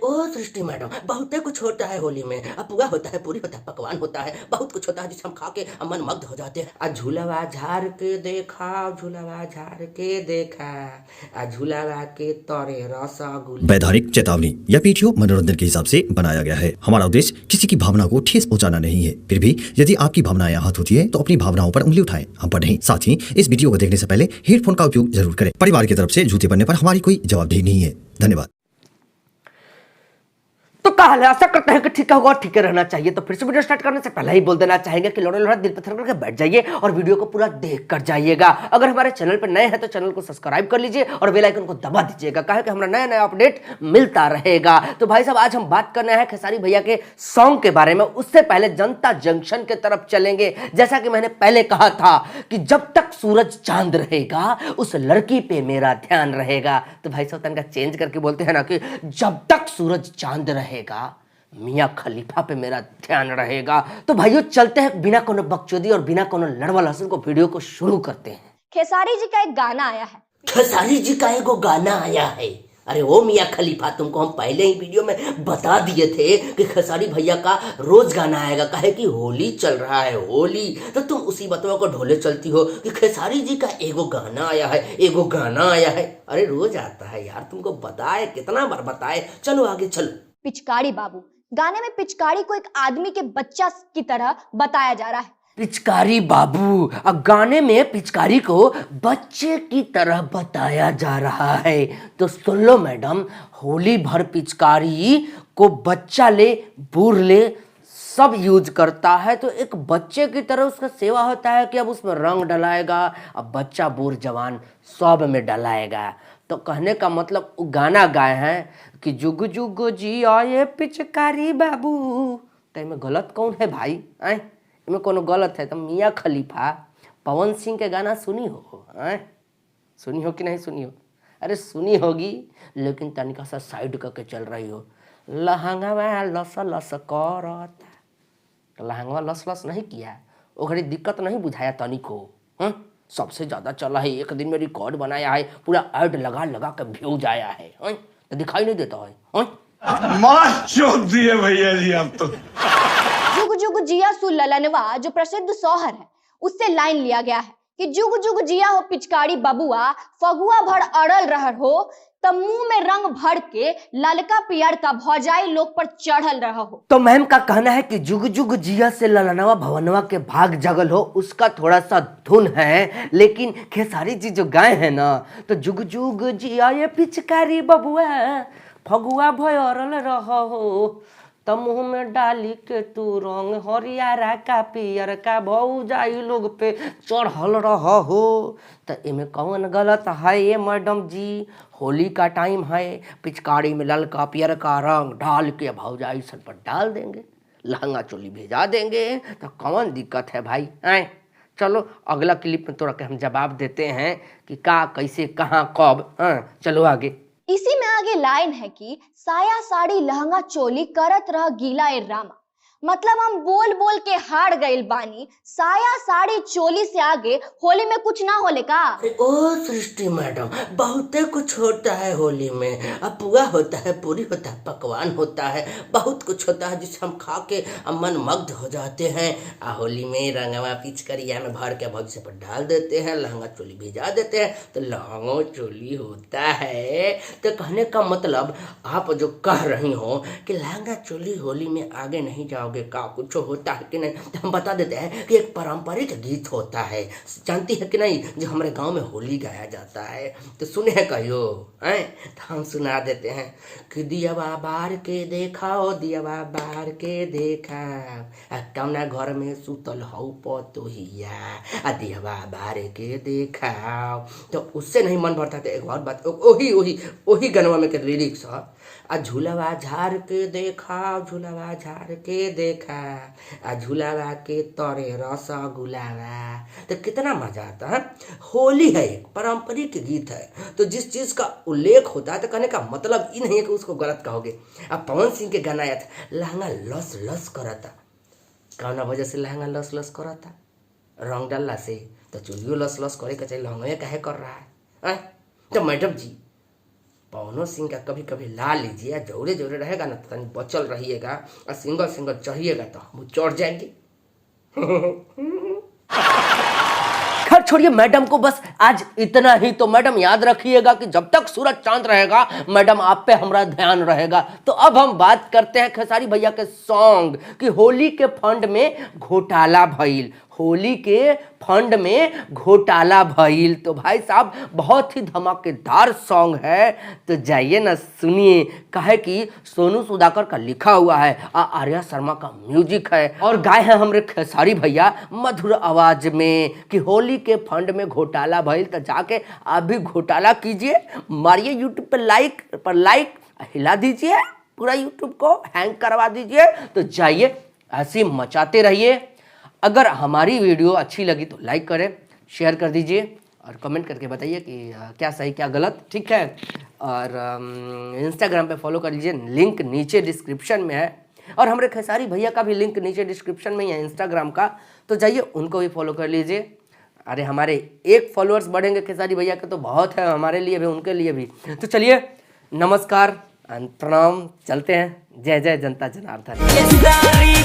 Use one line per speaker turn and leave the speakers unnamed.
ओ सृष्टि madam, बहुत कुछ होता है होली में। अब पुआ होता है, पूरी होता है, पकवान होता है, बहुत कुछ होता है जिसे हम खा के मन मग्न हो जाते हैं। आ झूलावा झार के देखा, झूलावा झार के देखा, आ झूलावा के तोरे रसगुल्ला।
वैधानिक चेतावनी, यह वीडियो मनोरंजन के हिसाब से बनाया गया है। हमारा उद्देश्य किसी की भावना को ठेस पहुंचाना नहीं है। फिर भी यदि आपकी भावनाएं आहत होती है तो अपनी भावनाओं पर उंगली उठाएं, हम पर नहीं। साथ ही इस वीडियो को देखने से पहले हेडफोन का उपयोग जरूर करें। परिवार की तरफ से जूते बनने पर हमारी कोई जवाबदेही नहीं है। धन्यवाद।
तो कहा आशा करते हैं कि ठीक होगा और ठीक रहना चाहिए। तो फिर से वीडियो स्टार्ट करने से पहले ही बोल देना चाहेंगे कि लोड़ा लोड़ा दिल पत्थर करके बैठ जाइए और वीडियो को पूरा देख कर जाइएगा। अगर हमारे चैनल पर नए हैं तो चैनल को सब्सक्राइब कर लीजिए और बेल आइकन को दबा दीजिएगा, कहा कि हमारा नया नया अपडेट मिलता रहेगा। तो भाई साहब, आज हम बात करना है खेसारी भैया के सॉन्ग के बारे में। उससे पहले जनता जंक्शन के तरफ चलेंगे। जैसा कि मैंने पहले कहा था कि जब तक सूरज चांद रहेगा उस लड़की पे मेरा ध्यान रहेगा। तो भाई साहब तनका चेंज करके बोलते हैं ना कि जब तक सूरज चांद रहेगा मियां खलीफा पे मेरा ध्यान रहेगा। तो भाइयों चलते हैं, बिना कोनो बकचोदी और बिना कोनो लड़वा लहसुन को वीडियो को शुरू करते हैं।
खेसारी जी का एक गाना आया है।
खेसारी जी का एगो गाना आया है। अरे ओ मियां खलीफा, तुमको हम पहले ही वीडियो में बता दिए थे कि खेसारी भैया का रोज गाना आएगा, काहे कि होली चल रहा है होली। तो तुम उसी बतवा को ढोले चलती हो कि खेसारी जी का एगो गाना आया है, एगो गाना आया है। अरे रोज आता है यार, तुमको बताए, कितना बार बताए। चलो आगे चलो।
पिचकारी बाबू गाने में पिचकारी को एक आदमी के बच्चा की तरह बताया जा रहा है।
पिचकारी बाबू, अब गाने में पिचकारी को बच्चे की तरह बताया जा रहा है। तो सुन लो मैडम, होली भर पिचकारी को बच्चा ले बूढ़ ले सब यूज करता है। तो एक बच्चे की तरह उसका सेवा होता है कि अब उसमें रंग डलाएगा, अब बच्चा बूढ़ जवान सब में डलाएगा। तो कहने का मतलब गाना गाए हैं कि जुग जुग जिया ये पिचकारी बाबू। तो इसमें गलत कौन है भाई? आए इसमें कोनो गलत है तो मियां खलीफा पवन सिंह के गाना सुनी हो? सुनी हो कि नहीं सुनी हो? अरे सुनी होगी, लेकिन तनिका सा साइड करके चल रही हो। लहंगा लस लस करता, लहंगा लस लस नहीं किया, ओकरी दिक्कत नहीं बुझाया तनिको। सबसे ज्यादा चला है, एक दिन में रिकॉर्ड बनाया है, पूरा ऐड लगा लगा के व्यूज आया है। तो दिखाई नहीं देता है।
मार चोट दिए भैया जी आप तो।
जुग जुग जिया सु ललनवा जो प्रसिद्ध सोहर है, उससे लाइन लिया गया है कि जुग जुग जिया हो पिचकारी बबुआ, फगुआ भर अड़ल रहर हो, तब मुंह में रंग भर के ललका पियर का भौजाई लोग पर चढ़ल रहा हो।
तो मैम का कहना है कि जुग जुग जिया से ललनवा भवनवा के भाग जगल हो, उसका थोड़ा सा धुन है। लेकिन खेसारी जी जो गाए हैं ना, तो जुग जुग जिया ये पिचकारी बबुआ, फगुआ भयरल रहा हो, तब मुंह में डाली के तू रंग हरियारा का पियर का भौजाई लोग पे चढ़ल रहा हो। तो इनमें कौन गलत है ये मैडम जी? होली का टाइम है, पिचकारी में ललका पियर का रंग डाल के भौजाई सर पर डाल देंगे, लहंगा चोली भेजा देंगे, तो कौन दिक्कत है भाई? चलो अगला क्लिप में तोड़ा के हम जवाब देते हैं कि का कैसे कहाँ कब। चलो आगे।
इसी में आगे लाइन है कि साया साड़ी लहंगा चोली करत रह गीला ए रामा। मतलब हम बोल बोल के हार गइल बानी, साया साड़ी चोली से आगे होली में कुछ ना होले का?
ओ सृष्टि मैडम, बहुत कुछ होता है होली में। अब पुआ होता है, पूरी होता है, पकवान होता है, बहुत कुछ होता है जिसे हम खा के मन मग्न हो जाते हैं। होली में रंगवा पिचकरिया में भर के भौजी पर डाल देते हैं, लहंगा चोली भिजा देते हैं, तो लहंगा चोली होता है। तो कहने का मतलब आप जो कह रही हो कि लहंगा चोली होली में आगे नहीं जाओगे का, कुछ होता है कि नहीं, तो हम बता देते हैं कि एक पारंपरिक गीत होता है, जानती है कि नहीं, जो हमारे गांव में होली गाया जाता है। तो सुने हैं कहियो? तो हम सुना देते हैं कि दियावा बार के देखा, ओ दियावा बार के देखा, कौना घर में सुतल हौ पतोहिया, दियावा बार के देखा। तो उससे नहीं मन भरता। तो एक और बात, ओही गनवा में के लिरिक्स है, झूलावा झार के देखा, झूलावा झार के देखा, झूलावा के तोरे रसगुल्लावा। तो कितना मजा आता है। होली है, एक पारंपरिक गीत है, तो जिस चीज का उल्लेख होता है तो कहने का मतलब ये नहीं है कि उसको गलत कहोगे। अब पवन सिंह के गाना आया था, लहंगा लस लस करता, कौना वजह से लहंगा लस लस करता? रंग डालला से। तो चुलियो लस लस करे का चाहिए, लहंगा काहे कर रहा है? तो मैडम जी पवनो सिंह का कभी कभी ला लीजिए, जोरे जोरे रहेगा ना तो तनी बचल रहिएगा, और सिंगल सिंगल चढ़िएगा तो हम चढ़ जाएंगे।
खैर छोड़िए मैडम को, बस आज इतना ही। तो मैडम याद रखिएगा कि जब तक सूरज चांद रहेगा मैडम आप पे हमारा ध्यान रहेगा। तो अब हम बात करते हैं खेसारी भैया के सॉन्ग कि होली के फंड में घोटाला भइल, होली के फंड में घोटाला भइल। तो भाई साहब बहुत ही धमाकेदार सॉन्ग है, तो जाइए ना सुनिए। कहे कि सोनू सुधाकर का लिखा हुआ है, आर्या शर्मा का म्यूजिक है, और गाए हैं हमरे खेसारी भैया मधुर आवाज में कि होली के फंड में घोटाला भइल। तो जाके आप भी घोटाला कीजिए, मारिए यूट्यूब पर लाइक हिला दीजिए, पूरा यूट्यूब को हैंग करवा दीजिए। तो जाइए ऐसे मचाते रहिए। अगर हमारी वीडियो अच्छी लगी तो लाइक करें, शेयर कर दीजिए और कमेंट करके बताइए कि क्या सही क्या गलत, ठीक है। और इंस्टाग्राम पे फॉलो कर लीजिए, लिंक नीचे डिस्क्रिप्शन में है, और हमारे खेसारी भैया का भी लिंक नीचे डिस्क्रिप्शन में ही है इंस्टाग्राम का, तो जाइए उनको भी फॉलो कर लीजिए। अरे हमारे 1 फॉलोअर्स बढ़ेंगे खेसारी भैया के तो बहुत है, हमारे लिए भी उनके लिए भी। तो चलिए नमस्कार, प्रणाम, चलते हैं। जय जय जनता जनार्दन।